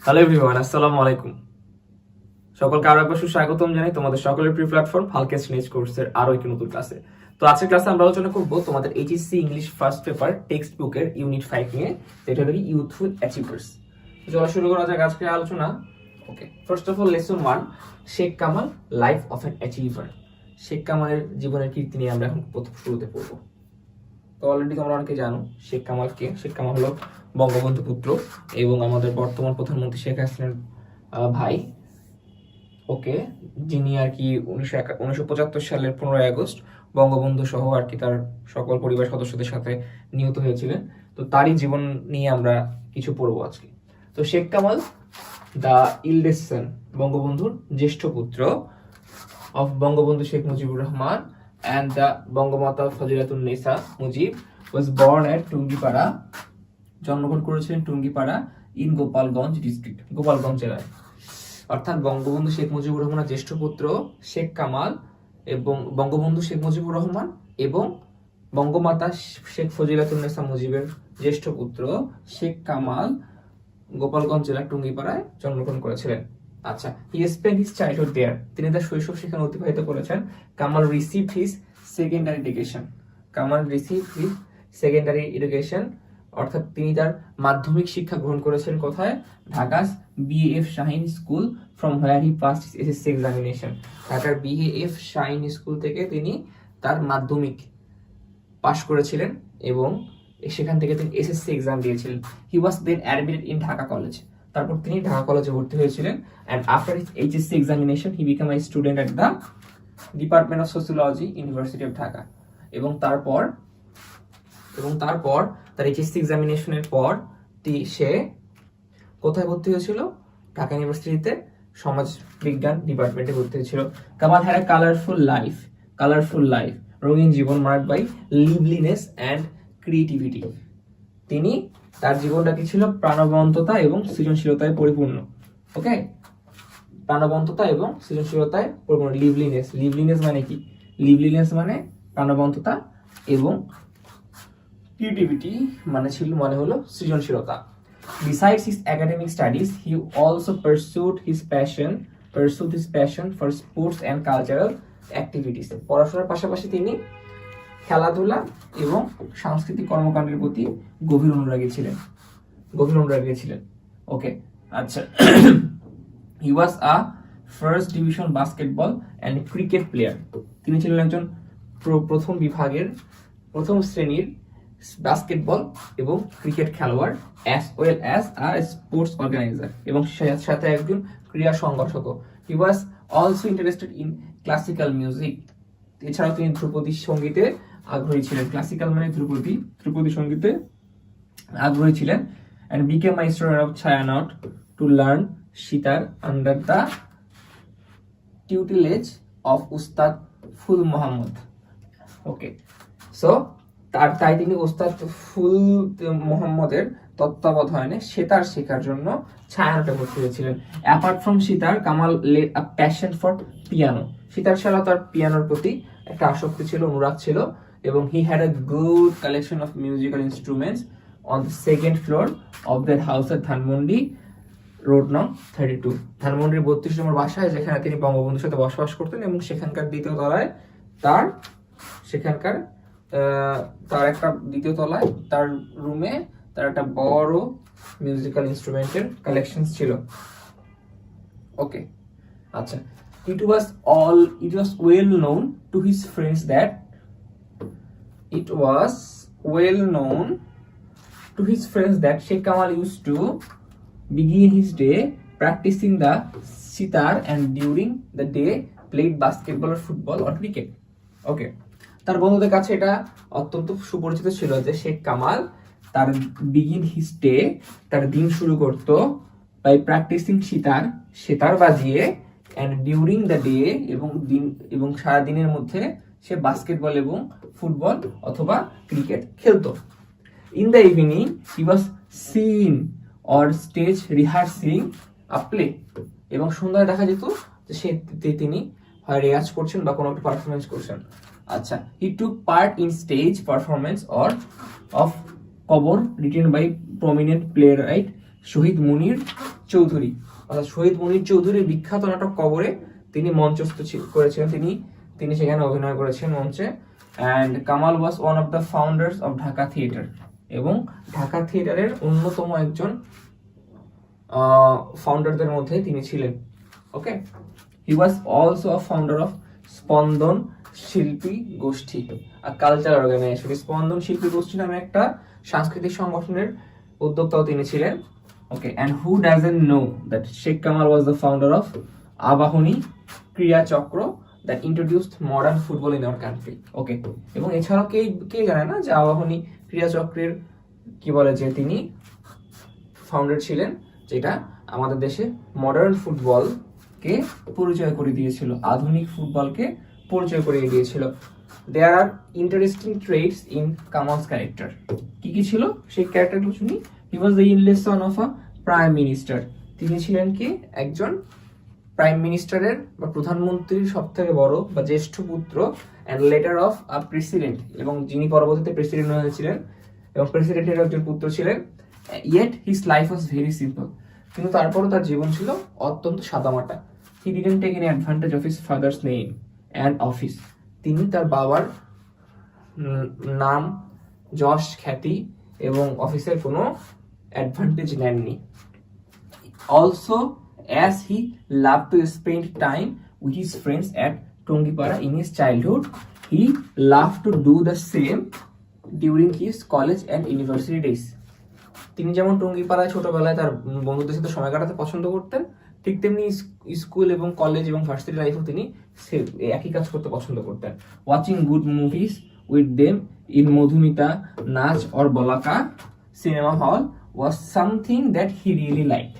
Hello everyone, আসসালামু আলাইকুম। সকলকে আরো একবার সুস্বাগতম জানাই তোমাদের সকলের প্রিয় প্ল্যাটফর্ম হালকেস্ট নিউজ কোর্সের আরো একটি নতুন ক্লাসে। তো আজকের ক্লাসে আমরা আলোচনা করব তোমাদের HSC English first paper text বুকের ইউনিট 5 নিয়ে, যেটা হলো ইউথফুল অ্যাচিভার্স। চলো শুরু করা যাক আজকের আলোচনা। Okay, first of all lesson 1, Sheikh Kamal life of an achiever. Sheikh কামালের জীবনের কীর্তি নিয়ে আমরা এখন প্রথম শুরুতে পড়বো। তো অলরেডি তোমরা অনেকে জানো শেখ কামাল কে। শেখ কামাল হলো বঙ্গবন্ধু পুত্র এবং আমাদের বর্তমান প্রধানমন্ত্রী শেখ হাসিনার ভাই। ওকে, যিনি আর কি 1975 সালের 15ই আগস্ট বঙ্গবন্ধু সহ আর কি তার সকল পরিবার সদস্যদের সাথে নিহত হয়েছিলেন। তো তারই জীবন নিয়ে আমরা কিছু পড়বো আজকে। তো শেখ কামাল দ্য ইল্ডেস্ট সন, বঙ্গবন্ধুর জ্যেষ্ঠ পুত্র, of Bangabandhu Sheikh Mujibur Rahman and the Bangamata Fazilatunnesa Mujib was born at Tungipara, জন্মগ্রহণ করেছিলেন টুঙ্গিপাড়া ইন গোপালগঞ্জ ডিস্ট্রিক্ট, গোপালগঞ্জ জেলায়। অর্থাৎ বঙ্গবন্ধু শেখ মুজিবুর রহমানের জ্যেষ্ঠ পুত্র শেখ কামাল এবং বঙ্গবন্ধু শেখ মুজিবুর রহমান এবং বঙ্গমাতা শেখ ফজিলাতুন্নেসা মুজিবের জ্যেষ্ঠ পুত্র শেখ কামাল গোপালগঞ্জ জেলার টুঙ্গিপাড়ায় জন্মগ্রহণ করেছিলেন। আচ্ছা, he spent his childhood there, তিনি তার শৈশব সেখানে অতিবাহিত করেছেন। Kamal received his secondary education, Kamal received his secondary education অর্থাৎ তিনি তার মাধ্যমিক শিক্ষা গ্রহণ করেছেন কোথায়? ঢাকার BAF Shaheen school, from where he passed his SSC examination. ঢাকার বিএএফ শাহিন স্কুল থেকে তিনি তার মাধ্যমিক পাশ করেছিলেন এবং সেখান থেকে তিনি এসএসসি এক্সাম দিয়েছিলেন। হি ওয়াজ দেন অ্যাডমিটেড ইন ঢাকা কলেজ, তারপর তিনি ঢাকা কলেজে ভর্তি হয়েছিলেন। And after his HSC examination he become a student at the department of sociology, university of Dhaka. এবং তারপর তার এইচএসসি এক্সামিনেশনের পর সে কোথায় ভর্তি হয়েছিল? ঢাকা ইউনিভার্সিটিতে সমাজ বিজ্ঞান ডিপার্টমেন্টে ভর্তি হয়েছিল। Kamal had a colourful life, রঙিন জীবন, মার্কড বাই লিভলিনেস অ্যান্ড ক্রিয়েটিভিটি। তিনি তার জীবনটা কি ছিল? প্রাণবন্ততা এবং সৃজনশীলতায় পরিপূর্ণ। ওকে, প্রাণবন্ততা এবং সৃজনশীলতায় পরিপূর্ণ। লিভলিনেস মানে কি? লিভলিনেস মানে প্রাণবন্ততা এবং ক্রিয়েটিভিটি মানে হলো সৃজনশীলতা। Besides his academic studies, he also pursued his passion for sports and cultural activities. পড়াশোনার পাশাপাশি তিনি খেলাধুলা এবং সাংস্কৃতিক কর্মকাণ্ডের প্রতি গভীর অনুরাগী ছিলেন। ওকে, আচ্ছা। He was a first division basketball and cricket player. তিনি ছিলেন একজন প্রথম শ্রেণীর বাস্কেটবল এবং ক্রিকেট খেলোয়াড়, as well as a sports organizer, এবং সাথে একজন ক্রীড়া সংগঠক। He was also interested in classical music. এছাড়াও তিনি ধ্রুপদী সঙ্গীতে আগ্রহী ছিলেন। ক্লাসিক্যাল মানে ধ্রুপদী সঙ্গীতে আগ্রহী ছিলেন। and became a student of Chhayanaut to learn sitar under the tutelage of উস্তাদ ফুল মোহাম্মদ। ওকে, সো তাই তিনি ওস্তাদ ফুল মোহাম্মদের তত্ত্বাবধানে সেতার শেখার জন্য ছায়ানটে ভর্তি হয়েছিলেন। Apart from sitar, Kamal led a passion for piano. Sitar ছাড়াও তার পিয়ানোর প্রতি একটা আসক্তি ছিল, অনুরাগ ছিল। এবং he had a good collection of musical instruments on the second floor of that house at Dhanmondi road নং 32, ধানমন্ডির 32 নম্বর বাসায়, যেখানে তিনি বঙ্গবন্ধুর সাথে বসবাস করতেন। এবং সেখানকার দ্বিতীয় তলায় তার রুমে তার একটা বড় মিউজিক্যাল ইনস্ট্রুমেন্টের কালেকশন ছিল। ওকে, আচ্ছা। It was well known to his friends that Sheikh Kamal used to begin his day practicing the sitar and during the day played basketball or football or cricket. ওকে, তার বন্ধুদের কাছে এটা অত্যন্ত সুপরিচিত ছিল যে শেখ কামাল তার তার দিন শুরু করত বাই প্র্যাকটিসিং সেতার বাজিয়ে, এন্ড ডিউরিং দ্য ডে এবং সারা দিনের মধ্যে সে বাস্কেটবল এবং ফুটবল অথবা ক্রিকেট খেলতো। In the evening he was seen on stage rehearsing a play, এবং সন্ধ্যায় দেখা যেত যে তিনি হয় রেয়াজ করছেন বা কোনো একটা পারফরমেন্স করছেন। আচ্ছা, he took part in stage performance of Kabar written by prominent playwright Shahid Munir Chowdhury, অর্থাৎ শহীদ মনির চৌধুরীর বিখ্যাত নাটক কবরে তিনি মঞ্চস্থ করেছেন, তিনি সেখানে অভিনয় করেছেন মঞ্চে। And Kamal was one of the founders of Dhaka theatre, এবং ঢাকা থিয়েটারের অন্যতম একজন ফাউন্ডারদের মধ্যে তিনি ছিলেন। Okay, he was also a founder of Spandan Shilpi গোষ্ঠী, আর কালচার অর্গানাইজেশন। স্পন্দন শিল্পী গোষ্ঠী নামে একটা সাংস্কৃতিক সংগঠনের উদ্যোক্তাও তিনি ছিলেন। Okay, and who doesn't know that Sheikh Kamal was the founder of Abahani Krira Chakra that introduced modern football in our country. Okay, এবং এছাড়াও কে জানে না যে আবাহনী ক্রীড়া চক্রের কি বলে যে তিনি ফাউন্ডার ছিলেন, যেটা আমাদের দেশে মডার্ন ফুটবলকে পরিচয় করে দিয়েছিল, আধুনিক ফুটবলকে পরিচয় করিয়ে দিয়েছিল। There are interesting traits in Kamal's character. কি ছিল সেই ক্যারেক্টারগুলো শুনি। হি ওয়াজ দ্য ইনলেস son of a prime minister. তিনি ছিলেন কি একজন প্রাইম মিনিস্টারের বা প্রধানমন্ত্রীর সব থেকে বড় বা জ্যেষ্ঠ পুত্র, and letter of a president, এবং যিনি পরবর্তীতে প্রেসিডেন্ট হয়েছিলেন এবং প্রেসিডেন্টের একজন পুত্র ছিলেন। Yet his life was very simple, কিন্তু তারপরও তার জীবন ছিল অত্যন্ত সাদামাটা। He didn't take any advantage of his father's name and office. তিনি তার বাবার নাম, যশ, খ্যাতি এবং অফিসের কোনো অ্যাডভান্টেজ নেননি। Also as he loved to spend time with his friends at Tongipara in his childhood, he loved to do the same during his college and university days. তিনি যেমন টঙ্গিপাড়ায় ছোটবেলায় তার বন্ধুদের সাথে সময় কাটাতে পছন্দ করতেন, ঠিক তেমনি স্কুল এবং কলেজ এবং ভার্সিটি লাইফেও তিনি একই কাজ করতে পছন্দ করতেন। Watching good movies with them in Madhumita, Naz or Balaka cinema hall was something that he really liked.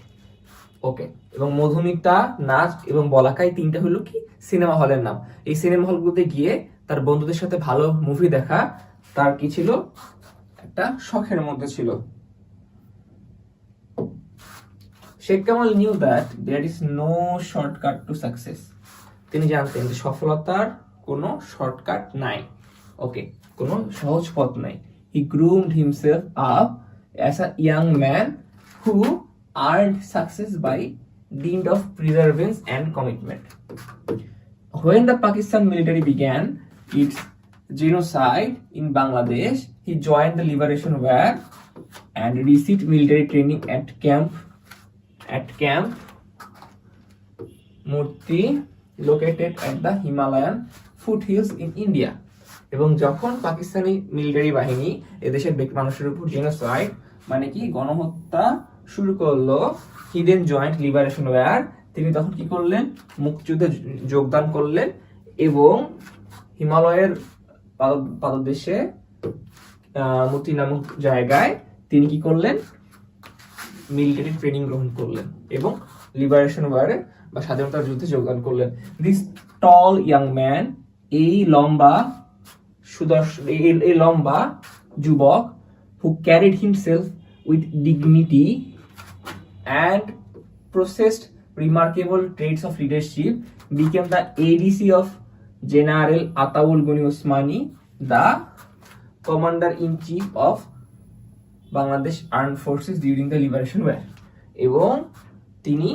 Okay, এবং মধুমিতা, নাচ এবং বলাকায় তিনটা হলো কি সিনেমা হলের নাম। এই সিনেমা হলগুলোতে গিয়ে তার বন্ধুদের সাথে ভালো মুভি দেখা তার কি ছিল, একটা শখের মধ্যে ছিল। Sheikh Kamal knew that there is no shortcut to success. তিনি জানতেন যে সফলতার কোনো শর্টকাট নাই। ওকে, কোনো সহজ পথ নাই। He groomed himself up as a young man who earned success by dint of perseverance and commitment. When the Pakistan military began its genocide in Bangladesh, he joined the Liberation War and received military training at Camp Murti, located at the Himalayan foothills in India. এবং যখন Pakistani military বাহিনী এদেশের মানুষের উপর genocide মানে কি গণহত্যা শুরু করলো, হি দেন জয়েন্ট লিবারেশন ওয়ার। তিনি তখন কি করলেন, মুক্তিযুদ্ধে যোগদান করলেন এবং হিমালয়ের পাদদেশে মুতি নামক জায়গায় তিনি কি করলেন, মিলিটারি ট্রেনিং গ্রহণ করলেন এবং লিবারেশন ওয়ারে বা স্বাধীনতার যুদ্ধে যোগদান করলেন। দিস টল ইয়াং ম্যান, এই লম্বা যুবক, who carried himself with dignity and possessed remarkable traits of leadership, became the ADC of General Ataul Gani Osmani, the Commander-in-Chief of Bangladesh Armed Forces during the Liberation War. এবং তিনি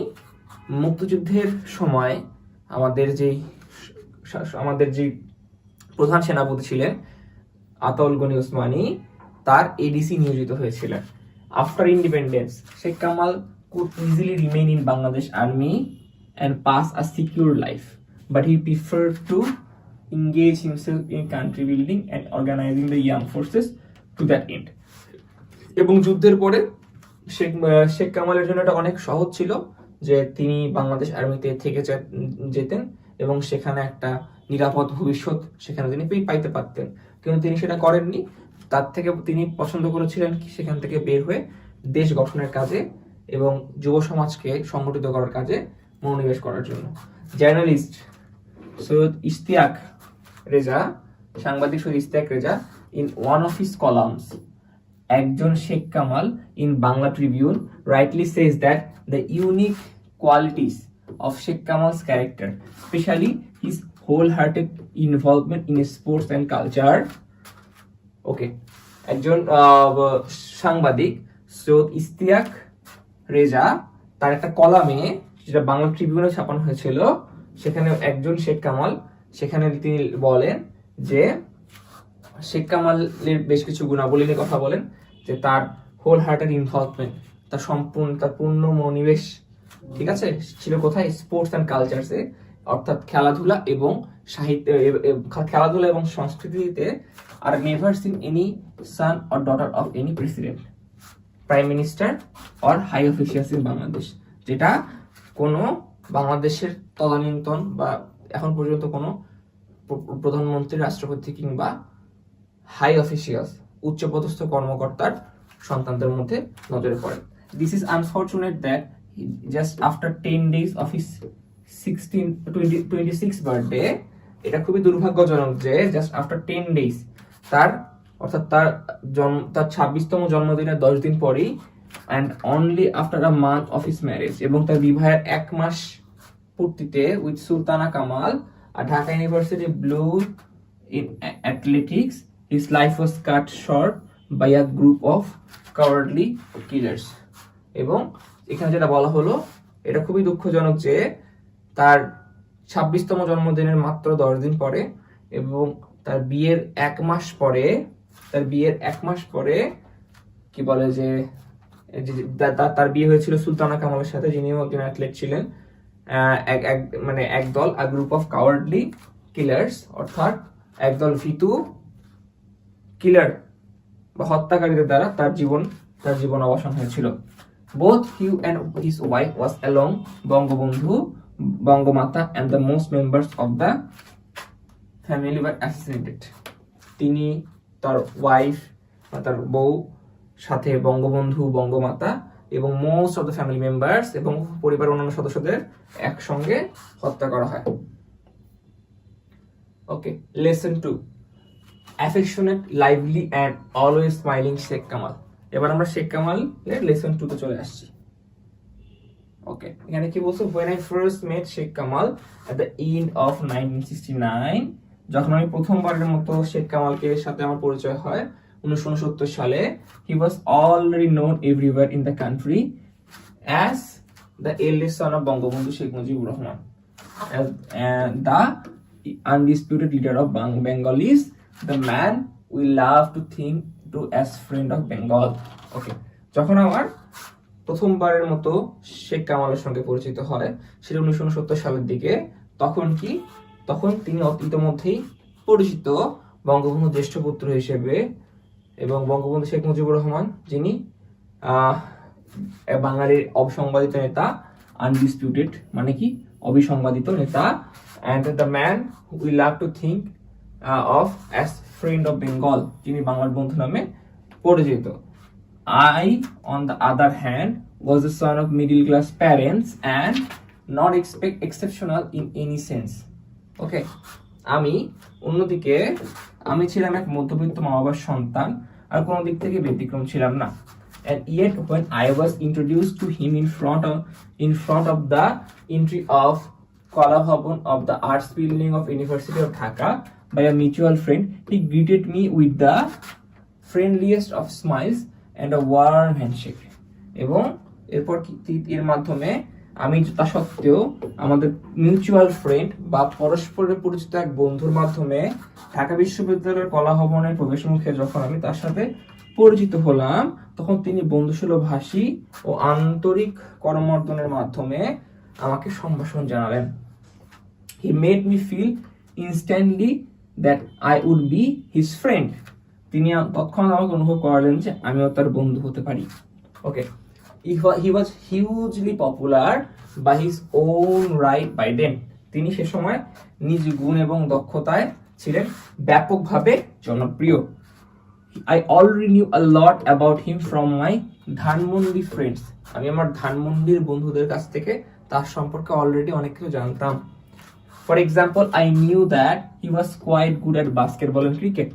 মুক্তিযুদ্ধের সময় আমাদের যে প্রধান সেনাপতি ছিলেন আতাউল গনি ওসমানী, তার এডিসি নিয়োজিত হয়েছিলেন। After independence, Sheikh Kamal could easily remain in Bangladesh Army and pass a secure life, but he preferred to engage himself in country building and organizing the young forces to that end. এবং যুদ্ধের পরে শেখ কামালের জন্য এটা অনেক সহজ ছিল যে তিনি বাংলাদেশ আর্মিতে থেকে যেতেন এবং সেখানে একটা নিরাপদ ভবিষ্যৎ সেখানে তিনি পাইতে পারতেন, কিন্তু তিনি সেটা করেননি। তার থেকে তিনি পছন্দ করেছিলেন কি সেখান থেকে বের হয়ে দেশ গঠনের কাজে এবং যুব সমাজকে সংগঠিত করার কাজে মনোনিবেশ করার জন্য। জার্নালিস্ট সৈয়দ ইশতিয়াক রেজা, সাংবাদিক Syed Ishtiaq Reza, in one of his columns একজন Sheikh Kamal in Bangla Tribune rightly says that the unique qualities of Sheikh Kamal's character, especially his wholehearted involvement in sports and culture. Okay, একজন সাংবাদিক সৈয়দ ইশতিয়াক রেজা তার একটা কলামে, যেটা বাংলা ট্রিবিউনে ছাপানো হয়েছিল, সেখানে একজন শেখ কামাল, সেখানে তিনি বলেন যে শেখ কামালের বেশ কিছু গুণাবলী নিয়ে কথা বলেন, যে তার হোল হার্টেড ইনভলভমেন্ট, তার পূর্ণ মনোনিবেশ, ঠিক আছে, ছিল কোথায়? স্পোর্টস অ্যান্ড কালচারসে, অর্থাৎ খেলাধুলা এবং সাহিত্য, খেলাধুলা এবং সংস্কৃতিতে। আর never seen any son or daughter of any president, prime minister or high officials in Bangladesh, যেটা কোনো বাংলাদেশের তদানীন্তন বা এখন পর্যন্ত কোনো প্রধানমন্ত্রী, রাষ্ট্রপতি কিংবা হাই অফিসিয়ালস, উচ্চপদস্থ কর্মকর্তার সন্তানদের মধ্যে নজরে পড়ে। This is unfortunate that just after 10 days of his 26th birthday, এটা খুবই দুর্ভাগ্যজনক যে জাস্ট আফটার 10 days, তার 26তম জন্মদিনের 10 দিন পরেই, and only after a month of his marriage, এবং তার বিবাহের 1 মাস পূর্তিতে with Sultana Kamal, Dhaka university blue in athletics, his life was cut short by a group of cowardly killers. এবং এখানে যেটা বলা হলো, এটা খুবই দুঃখজনক যে তার 26তম জন্মদিনের মাত্র 10 দিন পরে, এবং তার বিয়ের 1 মাস পরে কি বলে যে তার বিয়ে হয়েছিল সুলতানা কামালের সাথে, যিনিও একজন অ্যাথলেট ছিলেন। একদল গ্রুপ অফ কাওয়ার্ডলি কিলার্স, অর্থাৎ একদল ভীতু কিলার বা হত্যাকারীদের দ্বারা তার জীবন অবসান হয়েছিল। Both he and his wife was along Bangabandhu, Bangamata, and the most members of the family were assassinated. তিনি, তার ওয়াইফ, তার বউ, সাথে বঙ্গবন্ধু, বঙ্গমাতা এবং most of the family members এবং পরিবারের অন্যান্য সদস্যদের একসঙ্গে হত্যা করা হয়। Okay, lesson 2, affectionate, lively and always smiling Sheikh Kamal. এবার আমরা শেখ কামালের লেসন 2 তে চলে আসছি। ওকে, এখানে কি বলছো? when I first met Sheikh Kamal at the end of 1969, যখন আমি প্রথমবারের মতো শেখ কামালকে সাথে আমার পরিচয় হয় 1969 সালে, he was already known everywhere in the country as the eldest son of Bangabandhu Sheikh Mujibur Rahman, as the undisputed leader of Bengalis, the man we love to think to as friend of Bengal. ওকে, যখন আমার প্রথমবারের মতো শেখ কামালের সঙ্গে পরিচিত হয় সেটা 1969 সালের দিকে, তখন তিনি ইতিমধ্যেই পরিচিত বঙ্গবন্ধু জ্যেষ্ঠ পুত্র হিসেবে, এবং বঙ্গবন্ধু শেখ মুজিবুর রহমান, যিনি বাঙালির অবিসংবাদিত নেতা, আনডিসপিউটেড মানে কি অবিসংবাদিত নেতা, and the man we love to think of as friend of Bengal, যিনি বাংলার বন্ধু নামে পরিচিত। I, on the other hand, was the son of middle class parents and not exceptional in any sense. Okay, অন্যদিকে আমি ছিলাম এক মধ্যবিত্ত মা বাবার সন্তান, আর কোনো দিক থেকে ব্যতিক্রম ছিলাম না। And yet when I was introduced to him in front of the entry of Kala Bhavan of the Arts Building of University of Dhaka by a mutual friend, he greeted me with the friendliest of smiles and a warm handshake. এবং এরপর এর মাধ্যমে আমি তা সত্ত্বেও আমাদের mutual friend বা পরস্পরের পরিচিত এক বন্ধুর মাধ্যমে ঢাকা বিশ্ববিদ্যালয়ের কলা ভবনের প্রবেশ মুখে যখন আমি তার সাথে পরিচিত হলাম, তখন তিনি বন্ধুসুলভ হাসি ও আন্তরিক করমর্দনের মাধ্যমে আমাকে সম্ভাষণ জানালেন। He made me feel instantly that I would be his friend. তিনি তৎক্ষণাৎ আমাকে অনুভব করালেন যে আমিও তার বন্ধু হতে পারি। ওকে, he was hugely popular by his own right by then. তিনি সে সময় নিজ গুণ এবং দক্ষতায় ছিলেন ব্যাপকভাবে জনপ্রিয়। I already knew a lot about him from my Dhanmondi friends. আমি আমার ধানমন্ডির বন্ধুদের কাছ থেকে তার সম্পর্কে অলরেডি অনেক কিছু জানতাম। For example, I knew that he was quite good at basketball and cricket.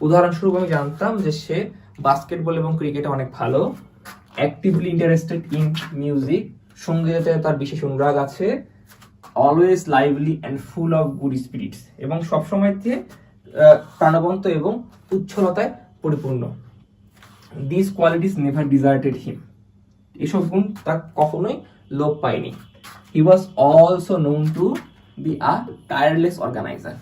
উদাহরণস্বরূপ আমি জানতাম যে সে বাস্কেটবল এবং ক্রিকেটে অনেক ভালো। Actively interested in music, সঙ্গীতে তার বিশেষ অনুরাগ আছে। Always lively and full of good spirits, এবং সবসময় প্রাণবন্ত এবং উচ্ছলতায় পরিপূর্ণ। These qualities never deserted him. এসব গুণ তার কখনোই লোপ পায়নি। He was also known to be a tireless organiser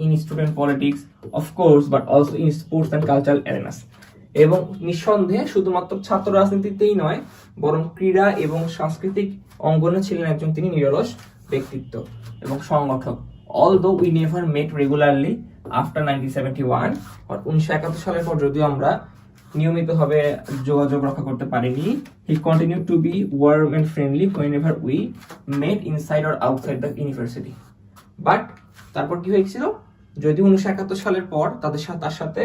in student politics of course but also in sports and cultural arenas। এবং নিঃসন্দেহে শুধুমাত্র ছাত্র রাজনীতিতেই নয় বরং ক্রীড়া এবং সাংস্কৃতিক অঙ্গনে ছিলেন একজন তিনি নিরলস ব্যক্তিত্ব এবং সংগঠক। although we never met regularly after 1971 or 1971 সালের পর যদিও আমরা নিয়মিতভাবে যোগাযোগ রক্ষা করতে পারিনি, he continued to be warm and friendly whenever we met inside or outside the university। But তারপর কি হয়েছিল, যদি 1971 সালের পর তার সাথে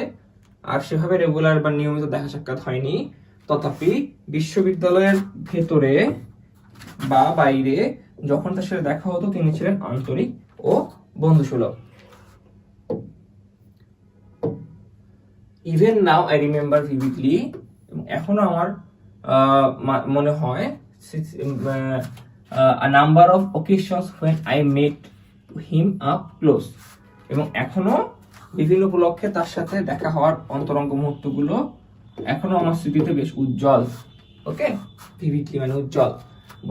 আর সেভাবে রেগুলার বা নিয়মিত দেখা সাক্ষাৎ হয়নি, তথাপি বিশ্ববিদ্যালয়ের ভেতরে বা বাইরে যখন তার সাথে দেখা হতো তিনি ছিলেন আন্তরিক ও বন্ধুসুলভ। Even now I remember vividly, এখনো আমার মনে হয় a number of occasions when I met him up close, এবং এখনো বিভিন্ন উপলক্ষে তার সাথে দেখা হওয়ার অন্তরঙ্গ মুহূর্তগুলো এখনো আমার স্মৃতিতে বেশ উজ্জ্বল। ওকে, ভিভিডলি মানে উজ্জ্বল।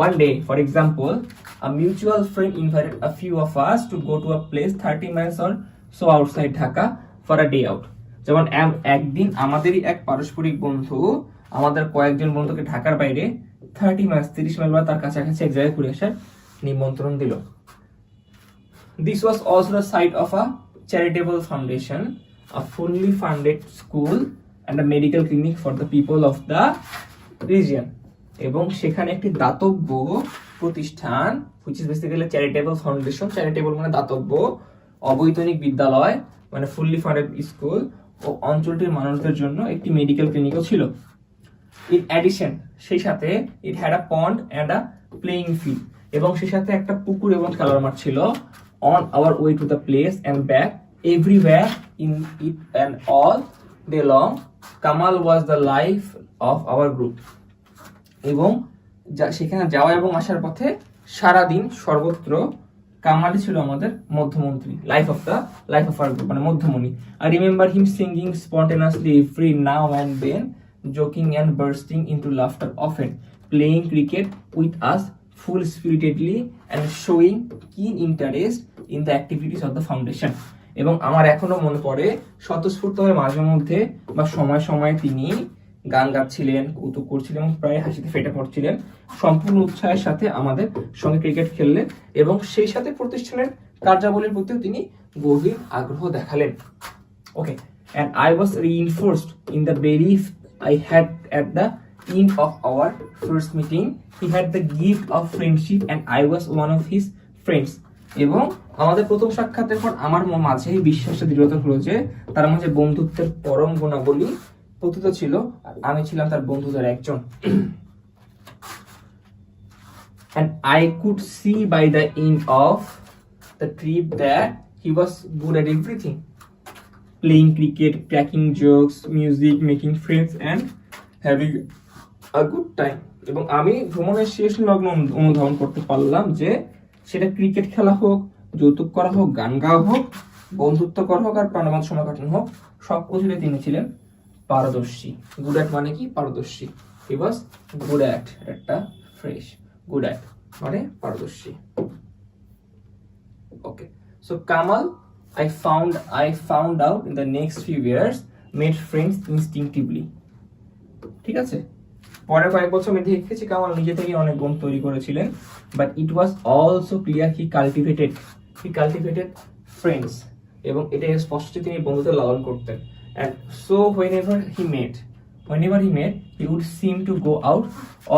One day, for example, a mutual friend invited a few of us to go to a place 30 miles or so outside Dhaka for a day out। যেমন একদিন আমাদেরই এক পারস্পরিক বন্ধু আমাদের কয়েকজন বন্ধুকে ঢাকার বাইরে 30 মাইল বা তার কাছাকাছি এক জায়গায় ঘুরে আসার নিমন্ত্রণ দিল। This was also the site of a charitable foundation, a fully funded school and a medical clinic for the people of the region। এবং সেখানে একটি দাতব্য প্রতিষ্ঠান which is basically a charitable foundation, charitable মানে দাতব্য, অবৈতনিক বিদ্যালয় মানে fully funded school ও অঞ্চলটির মানুষদের জন্য একটি মেডিকেল ক্লিনিকও ছিল। In addition, সেই সাথে it had a pond and a playing field, এবং সেই সাথে একটা পুকুর এবং খেলার মাঠ ছিল। On our way to the place and back, everywhere in it and all day long, Kamal was the life of our group। এবং সেখানে যাওয়া এবং আসার পথে সারাদিন সর্বত্র কামালই ছিল আমাদের মধ্যমন্ত্রী, লাইফ অফ আওয়ার গ্রুপ মানে মধ্যমণি। I remember him singing spontaneously every now and then, joking and bursting into laughter often, playing cricket with us full-spiritedly and showing keen interest in the activities of the foundation। এবং আমার এখনো মনে পড়ে স্বতঃস্ফূর্তভাবে মাঝে মধ্যে বা সময় সময় তিনি গান গাচ্ছিলেন, কৌতুক করছিলেন এবং প্রায় হাসিতে ফেটে পড়ছিলেন, সম্পূর্ণ উৎসাহের সাথে আমাদের সঙ্গে ক্রিকেট খেললেন এবং সেই সাথে প্রতিষ্ঠানের কার্যাবলীর প্রতিও তিনি গভীর আগ্রহ দেখালেন। ওকে, and I was reinforced in the belief I had at the end of our first meeting. He had the gift of friendship and I was one of his friends। এবং আমাদের প্রথম সাক্ষাতের পর আমার মাঝে এই বিশ্বাসটা দৃঢ়তা হলো যে তার মাঝে বন্ধুত্বের পরম গুণাবলী প্রতীত ছিল আর আমি ছিলাম তার বন্ধুদের একজন। And I could see by the end of the trip that he was good at everything, playing cricket, cracking jokes, music, making friends and having a good time। এবং আমি ভ্রমণের শেষ লগ্ন অনুধাবন করতে পারলাম যে সেটা ক্রিকেট খেলা হোক, যৌতুক করা হোক, গান গাওয়া হোক, বন্ধুত্ব করা হোক আর প্রাণবন্ত সময় কাটানো হোক, সব কিছুতে তিনি ছিলেন পারদর্শী। গুড অ্যাট মানে কি? পারদর্শী। হি ওয়াজ গুড অ্যাট, একটা ফ্রেশ, গুড অ্যাট মানে পারদর্শী। Okay, so Kamal I found out in the next few years made friends instinctively। ঠিক আছে, পরে কয়েক বছর আমি দেখেছি কামাল নিজে থেকে অনেক বন্ধু তৈরি করেছিলেন, but it was also clear he cultivated friends, এবং এটা স্পষ্ট তিনি বন্ধুদের লালন করতেন। And so whenever he met, he would seem to go out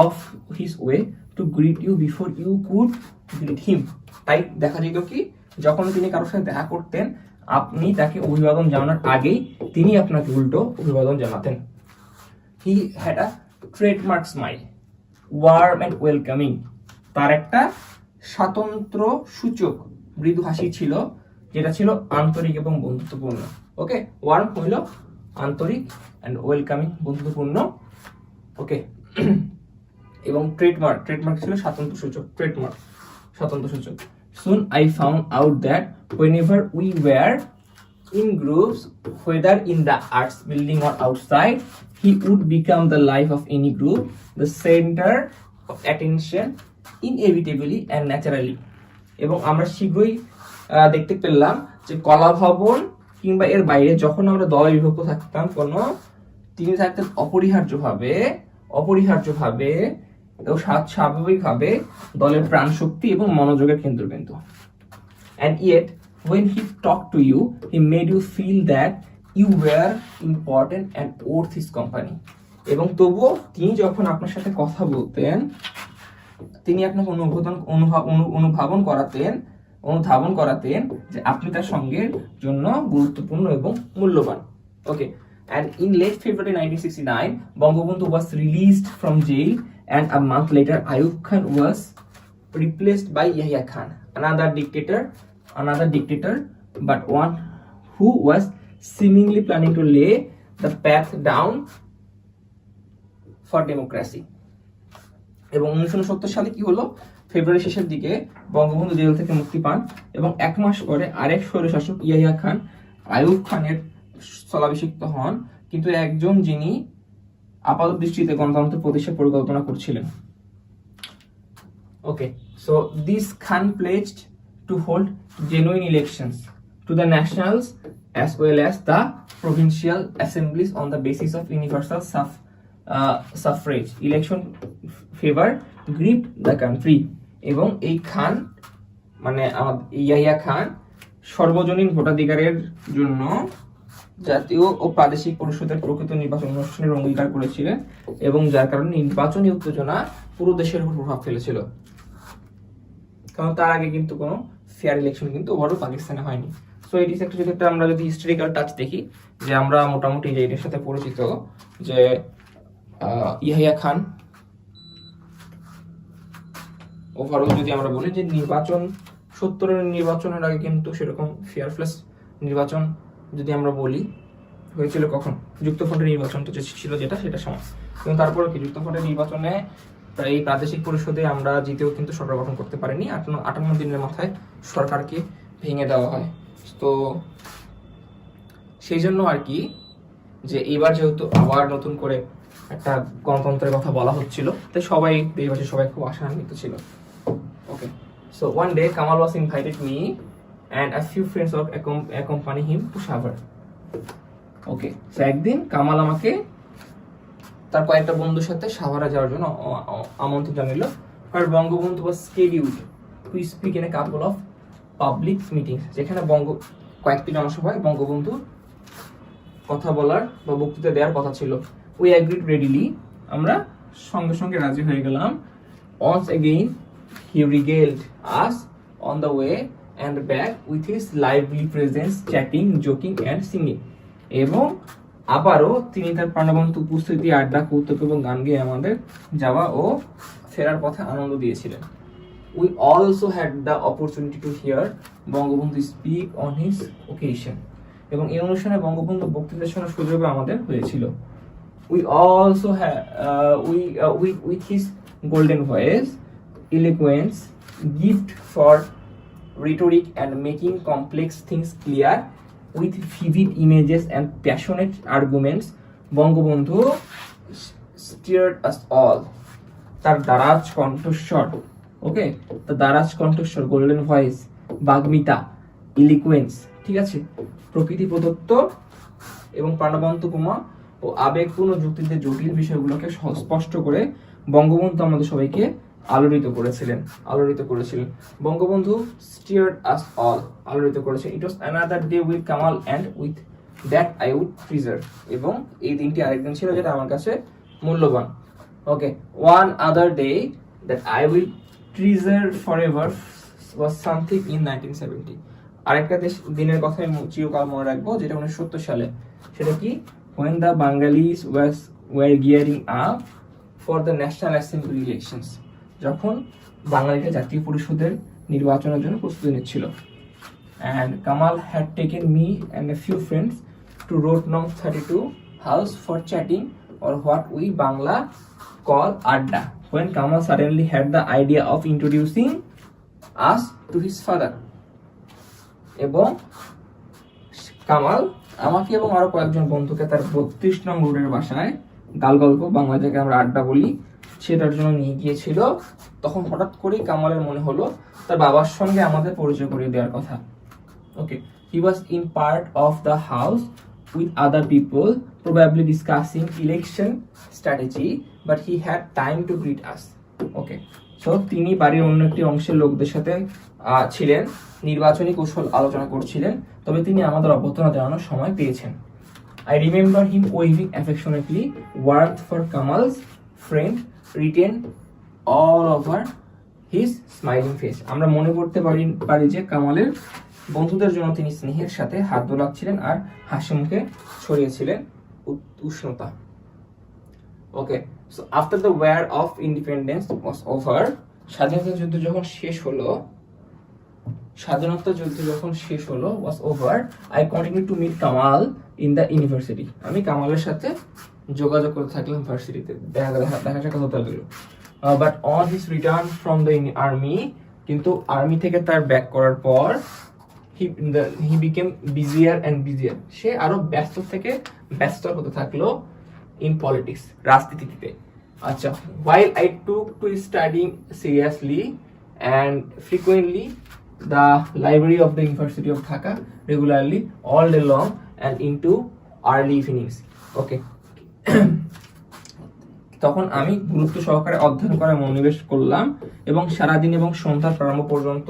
of his way to greet you before you could greet him। তাই দেখা যেত কি যখন তিনি কারোর সাথে দেখা করতেন আপনি তাকে অভিবাদন জানানোর আগেই তিনি আপনাকে উল্টো অভিবাদন জানাতেন। He had a trademark smile, warm and welcoming। তার একটা স্বাতন্ত্র সূচক মৃদু হাসি ছিল যেটা ছিল আন্তরিক এবং বন্ধুত্বপূর্ণ। ওকে, ওয়ার্ম হইল আন্তরিক এন্ড ওয়েলকামিং বন্ধুত্বপূর্ণ। ওকে, এবং ট্রেডমার্ক ছিল স্বাতন্ত্র সূচক, স্বাতন্ত্র সূচক। Soon I found out that whenever we were in groups, whether in the arts building or outside, he would become the life of any group, the center of attention inevitably and naturally. এবং আমরা শীঘ্রই দেখতে পেলাম যে কলা ভবন কিংবা এর বাইরে যখন আমরা দলে বিভক্ত থাকতাম তিনি থাকতেন অপরিহার্যভাবে এবং স্বাভাবিকভাবে দলের প্রাণ শক্তি এবং মনোযোগের কেন্দ্রবিন্দু। And yet, when he talked to you, he made you feel that you were important and worth his company. এবং তবুও তিনি যখন আপনার সাথে কথা বলতেন, তিনি আপনাকে অনুধাবন করাতেন যে আপনি তার সঙ্গের জন্য গুরুত্বপূর্ণ এবং মূল্যবান। ওকে, and in late February 1969, Bangabandhu was released from jail, and a month later, Ayub Khan was replaced by Yahya Khan, another dictator, but one who was seemingly planning to lay the path down for democracy. এবং 1970 সালে কি হলো, ফেব্রুয়ারি শেষের দিকে Bangabandhu jail থেকে মুক্তি পান এবং এক মাস পরে আরেক স্বৈরশাসক ইয়াহিয়া খান আইয়ুব খানের স্থলাভিষিক্ত হন, কিন্তু একজন যিনি আপাত দৃষ্টিতে গণতন্ত্র প্রতিষ্ঠার পরিকল্পনা করছিলেন। Okay, so this Khan pledged to hold genuine elections to the nationals as well as the provincial assemblies on the basis of universal suffrage. Election favor gripped the country. এবং এই খান মানে ইয়াহিয়া খান সর্বজনীন ভোটাধিকারের জন্য জাতীয় ও প্রাদেশিক পরিষদের প্রকৃত নির্বাচন অনুষ্ঠানের অঙ্গীকার করেছিলেন এবং যার কারণে নির্বাচনী উত্তেজনা পুরো দেশের উপর প্রভাব ফেলেছিল, কারণ তার আগে কিন্তু কোনো ফেয়ার ইলেকশন কিন্তু ওভারঅল পাকিস্তানে হয়নি। সো এটি একটা আমরা যদি হিস্টোরিক্যাল টাচ দেখি, যে আমরা মোটামুটি যে এটার সাথে পরিচিত যে ইয়াহিয়া খান ওভারঅল যদি আমরা বলি যে 70-এর নির্বাচনের আগে কিন্তু সেরকম ফেয়ারলেস নির্বাচন যদি আমরা বলি হয়েছিল কখন, যুক্তফ্রন্টের নির্বাচনটা যে ছিল সেটা সময়। এবং তারপরে কি যুক্তফ্রন্টের নির্বাচনে এই প্রাদেশিক পরিষদে আমরা জিতেও কিন্তু সরকার গঠন করতে পারিনি, 58 দিনের মাথায় সরকারকে ভেঙে দেওয়া হয়। তো সেই জন্য আর কি যে এবার যেহেতু আবার নতুন করে একটা গণতন্ত্রের কথা বলা হচ্ছিল, তাই দেশবাসী সবাই খুব আশান্বিত ছিল। ওকে, so one day Kamal was invited me and a few friends of accompany him to Savar. Okay, so একদিন কামাল আমাকে তার কয়েকটা বন্ধুর সাথে সাভারে যাওয়ার জন্য আমন্ত্রণ জানালো। আর Bangabandhu was scheduled to speak in a couple of public meetings, যেখানে কয়েকটি জনসভায় বঙ্গবন্ধু কথা বলার বা বক্তৃতা দেওয়ার কথা ছিল। We agreed readily, আমরা সঙ্গে সঙ্গে রাজি হয়ে গেলাম। Once again he regaled us on the way and back with his lively presence, chatting, joking and singing. এবং আবারও তিনি তার প্রাণবন্ত উপস্থিতি, আড্ডা, কৌতুক এবং গান গেয়ে আমাদের যাওয়া ও ফেরার পথে আনন্দ দিয়েছিলেন। We also had the opportunity to hear Bangabandhu speak on his occasion. এবং এই অনুষ্ঠানে বঙ্গবন্ধু বক্তৃতা শোনার সুযোগ আমাদের হয়েছিল। We also had with his golden voice, eloquence, gift for rhetoric and making complex things clear with vivid images and passionate arguments, Bangabandhu stirred us all. তার দারাজ কণ্ঠস্বর, ওকে, তার দারাজ কণ্ঠস্বর, গোল্ডেন ভয়েস, বাগ্মিতা, ইলিকুয়েন্স, ঠিক আছে, প্রকৃতি প্রদত্ত এবং প্রাণবন্ত উপমা ও আবেগপূর্ণ যুক্তিতে জটিল বিষয়গুলোকে স্পষ্ট করে বঙ্গবন্ধু আমাদের সবাইকে আলোড়িত করেছিলেন। বঙ্গবন্ধু steered us all, আলোড়িত করেছে। It was another day with Kamal and with that I would treasure. এবং এই দিনটি আরেকদিন ছিল যেটা আমার কাছে মূল্যবান। ওকে, one other day that I will treasure forever was something in 1970. আরেকটা দিনের কথা আমি চিরকাল মনে রাখবো, যেটা 1970 সালে। সেটা কি? When the Bengalis were gearing up for the National Assembly elections, যখন বাঙালিরা জাতীয় পরিষদের নির্বাচনের জন্য প্রস্তুতি নিচ্ছিল। And Kamal had taken me and a few friends to Road No. 32 house for chatting, or what we Bangla call adda, when Kamal suddenly had the idea of introducing us to his father. এবং কামাল আমাকে এবং আরো কয়েকজন বন্ধুকে তার 32 নং রোডের বাসায় গালগল্প, বাংলা থেকে আমরা আড্ডা বলি, সেটার জন্য নিয়ে গিয়েছিল। তখন হঠাৎ করেই কামালের মনে হলো তার বাবার সঙ্গে আমাদের পরিচয় করিয়ে দেওয়ার কথা। Okay, he was in part of the house with other people, probably discussing election strategy, but he had time to greet us. Okay, so তিনি বাড়ির অন্য একটি অংশের লোকদের সাথে ছিলেন, নির্বাচনী কৌশল আলোচনা করছিলেন, তবে তিনি আমাদের অভ্যর্থনা জানানোর সময় পেয়েছেন। I remember him waving affectionately, warmth for Kamal's friend written all over his smiling face. আমরা মনে করতে পারি যে কামালের বন্ধুদের জন্য তিনি স্নেহের সাথে হাত দোলাচ্ছিলেন আর হাসি মুখে ছড়িয়েছিলেন উষ্ণতা। Okay, so after the war of independence was over, স্বাধীনতা যুদ্ধ যখন শেষ হলো was over, I continue to meet Kamal in the university. আমি কামালের সাথে যোগাযোগ করতে থাকলাম ভার্সিটিতে, দেখা সাক্ষাৎ হতে লাগলো। But on his return from the army, কিন্তু আর্মি থেকে তার ব্যাক করার পর he became busier and busier, সে আরো ব্যস্ত থেকে ব্যস্ত হতে থাকলো in politics, রাজনীতিতে। আচ্ছা, while I took to studying seriously and frequently the library of the University of Dhaka regularly all day long and into early evenings. Okay. তখন আমি গুরুত্ব সহকারে অধ্যয়ন করায় মনোনিবেশ করলাম এবং সারাদিন এবং সন্ধ্যার প্রারম্ভ পর্যন্ত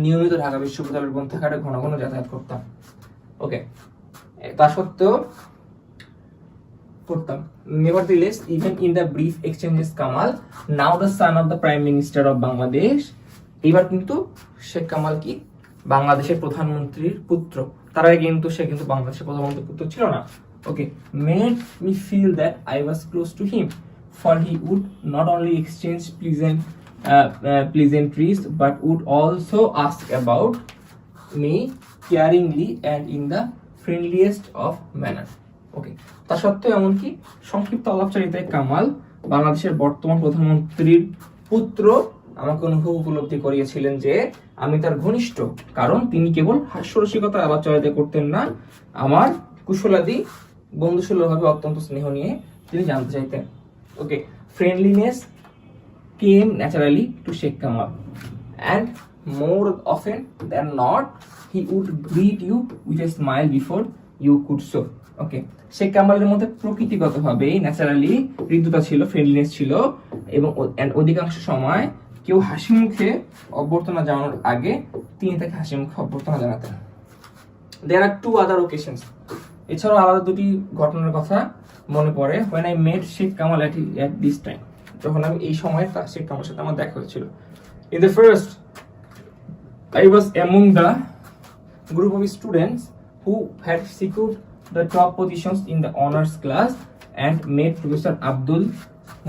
নিয়মিত ঢাকা বিশ্ববিদ্যালয়ের গ্রন্থাগারে ঘন ঘন যাতায়াত করতাম। ওকে, তা সত্ত্বেও করতাম। Nevertheless, even in the brief exchanges, Kamal, now the son of the Prime Minister of Bangladesh, এবার কিন্তু শেখ কামাল কি বাংলাদেশের প্রধানমন্ত্রীর পুত্র, তার আগে কিন্তু সে কিন্তু বাংলাদেশের প্রধানমন্ত্রীর পুত্র ছিল না। ওকে, made me feel that I was close to him, for he would not only exchange pleasantries but would also ask about me caringly and in the friendliest of manner. ওকে, তা সত্ত্বেও এমনকি সংক্ষিপ্ত আলাপচারিতায় কামাল বাংলাদেশের বর্তমান প্রধানমন্ত্রীর পুত্র আমাকে উপলব্ধি করিয়েছিলেন যে আমি তার ঘনিষ্ঠ, কারণ তিনি কেবল হাস্যরসিকতা আলাপচারিতা করতেন না, আমার কুশলাদি বন্ধুসুলভভাবে অত্যন্ত স্নেহ নিয়ে তিনি জানতে চাইতেন। ওকে, friendliness came naturally to Sheikh Kamal, and more often than not, he would greet you with a smile before you could so. ওকে, শেখ কামালের মধ্যে প্রকৃতিগতভাবে ন্যাচারালি হৃদ্যতা ছিল, ফ্রেন্ডলিনেস ছিল, এবং অধিকাংশ সময় কেউ হাসি মুখে অভ্যর্থনা জানানোর আগে তিনি তাকে হাসি মুখে অভ্যর্থনা জানাতেন। There are two other occasions, এছাড়াও আলাদা দুটি ঘটনার কথা মনে পড়ে, when I met Sheikh Kamal at this time, যখন আমি এই সময় শেখ কামালের সাথে আমার দেখা হয়েছিল। In the first, I was among the group of students who had secured the top positions in the honors class and met Professor Abdul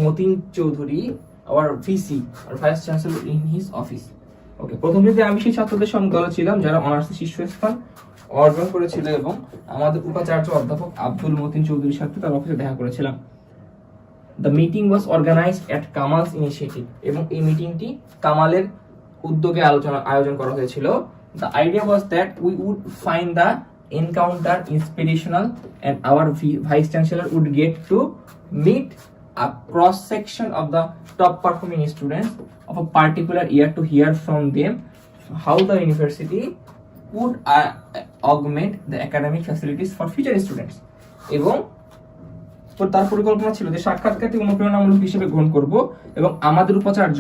Motin Choudhury, our VC, our Vice Chancellor, in his office. Okay, প্রথম দিকে আমি সেই ছাত্রদের সঙ্গে দলে ছিলাম যারা অনার্সে শীর্ষস্থান অর্জন করেছিল এবং আমাদের উপাচার্য অধ্যাপক আব্দুল মতিন চৌধুরীর সাথে তার অফিসে দেখা করেছিলাম। The meeting was organized at Kamal's initiative, এবং এই মিটিংটি কামালের উদ্যোগে আয়োজন করা হয়েছিল। The idea was that we would find the encounter inspirational and our vice chancellor would get to meet a cross section of the top performing students of a particular year to hear from them how the university would augment the academic facilities for future students. এবং তার পরিকল্পনা ছিল যে সাক্ষাৎকারটি অনুপ্রেরণামূলক হিসেবে গ্রহণ করব এবং আমাদের উপাচার্য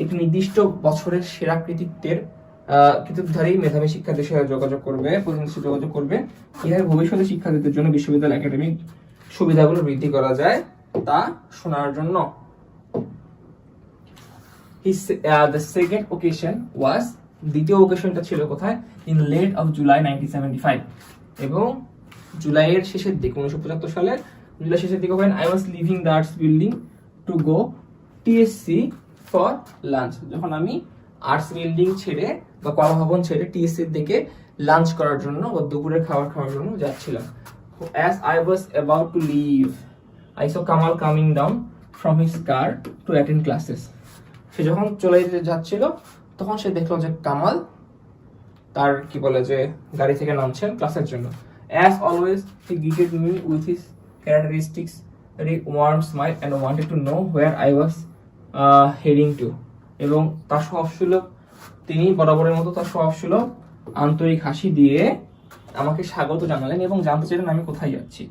একটি নির্দিষ্ট বছরের সেরা কৃতিত্বধারী মেধাবী শিক্ষার্থীর সাথে যোগাযোগ করবে কিভাবে ভবিষ্যতে শিক্ষার্থীদের জন্য বিশ্ববিদ্যালয় একাডেমিক সুবিধাগুলো বৃদ্ধি করা যায় তা শোনার জন্য। The second occasion was, দ্বিতীয় occasionটা ছিল কোথায়? In late of July 1975, এবং জুলাইয়ের শেষের দিকে 1975 সালের জুলাই শেষের দিকে when I was leaving the arts building to go TSC for lunch, যখন আমি আর্টস বিল্ডিং ছেড়ে বা কলা ভবন ছেড়ে TSC এর দিকে লাঞ্চ করার জন্য বা দুপুরের খাবার খাওয়ার জন্য যাচ্ছিলাম। As I was about to leave, I saw Kamal coming down from his car to attend classes. সে যখন চলে যাচ্ছিল তখন সে দেখলো যে কামাল তার গাড়ি থেকে নামছেন ক্লাসের জন্য। As always, he greeted me with his characteristics, very warm smile, and wanted to know where I was heading to, এবং তার স্বভাব ছিল, তিনি বরাবরের মতো তার স্বভাব ছিল আন্তরিক হাসি দিয়ে আমাকে স্বাগত জানালেন এবং জানতে চাইলেন আমি কোথায় যাচ্ছি।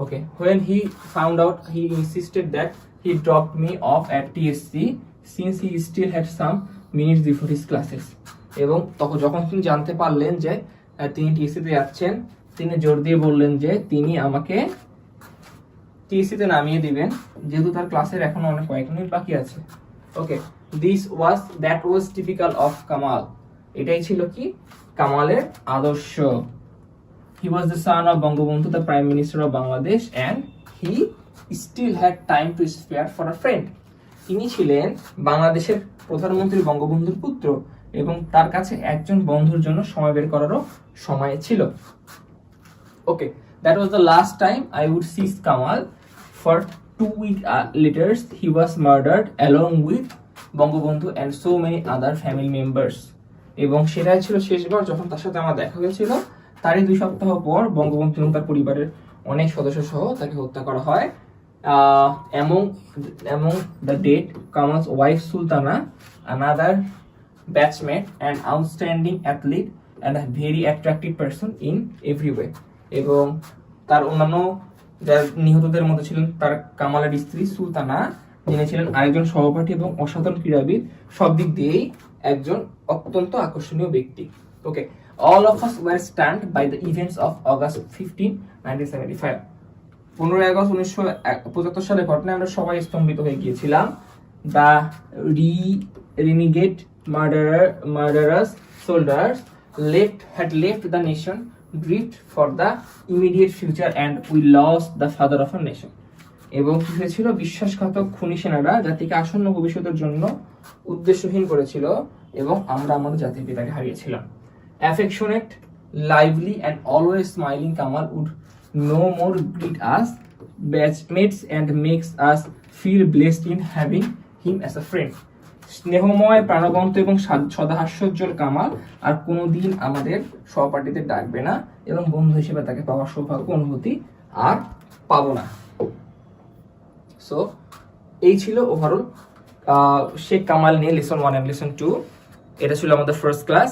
ওকে, when he found out, he insisted that he dropped me off at TSC since he still had some minutes before his classes. এবং যখন তিনি জানতে পারলেন যে তিনি TSC তে যাচ্ছেন, তিনি জোর দিয়ে বললেন যে তিনি আমাকে TSC তে নামিয়ে দিবেন যেহেতু তার ক্লাসের এখনো অনেক কয়েক মিনিট বাকি আছে। ওকে, that was typical of Kamal. এটাই ছিল কি কামালের আদর্শ। He was the son of Bangabandhu, the Prime Minister of Bangladesh, and he still had time to spare for a friend. তিনি ছিলেন বাংলাদেশের প্রধানমন্ত্রী বঙ্গবন্ধুর পুত্র এবং তার কাছে একজন বন্ধুর জন্য সময় বের করারও সময় ছিল। Okay, that was the last time I would see Kamal. For 2 weeks later, he was murdered along with Bangabandhu and so many other family members. এবং সেটাই ছিল শেষবার যখন তার সাথে আমার দেখা হয়েছিল। তারই 2 সপ্তাহ পর বঙ্গবন্ধু এবং তার পরিবারের অনেক সদস্য সহ তাকে হত্যা করা হয়। Among the dead, Kamal's wife Sultana, another batchmate, an outstanding athlete and a very attractive person in every way. এবং তার অন্যান্য যারা নিহতদের মধ্যে ছিলেন তার কামালের স্ত্রী সুলতানা, যিনি ছিলেন আরেকজন সহপাঠী এবং অসাধারণ ক্রীড়াবিদ, সব দিক দিয়েই একজন অত্যন্ত আকর্ষণীয় ব্যক্তি। ওকে, all of us were stunned by the events of August 15, 1975. 15 August 1975 সালে ঘটনায় আমরা সবাই স্তম্ভিত হয়ে গিয়েছিলাম। The renegade murderous soldiers had left the nation grieved for the immediate future and we lost the father of our nation. এবং কি হয়েছিল, বিশ্বাসঘাতক খুনি সেনারা জাতিকে আসন্ন ভবিষ্যতের জন্য উদ্দেশ্যহীন করেছিল এবং আমরা আমাদের জাতির পিতাকে হারিয়েছিলাম। Affectionate, lively and always smiling Kamal would no more greet us batchmates and makes us feel blessed in having him as a friend. স্নেহময়, প্রাণবন্ত এবং সদাহাস্যোজ্জ্বল কামাল আর কোনোদিন আমাদের সহপাঠীদের ডাকবে না এবং বন্ধু হিসেবে তাকে পাওয়ার সৌভাগ্য অনুভূতি আর পাবো না। সো এই ছিল ওভারঅল শেখ কামাল নিয়ে লেসন 1 এন্ড লেসন 2। এটা ছিল আমাদের ফার্স্ট ক্লাস।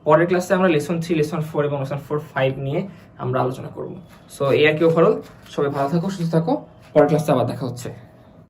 পরের ক্লাসে আমরা লেসন 3, লেসন 4 এবং লেসন 4, 5 নিয়ে আমরা আলোচনা করব। সো এই আর কি ওভারঅল। সবাই ভালো থাকো, সুস্থ থাকো, পরের ক্লাসে আবার দেখা হচ্ছে।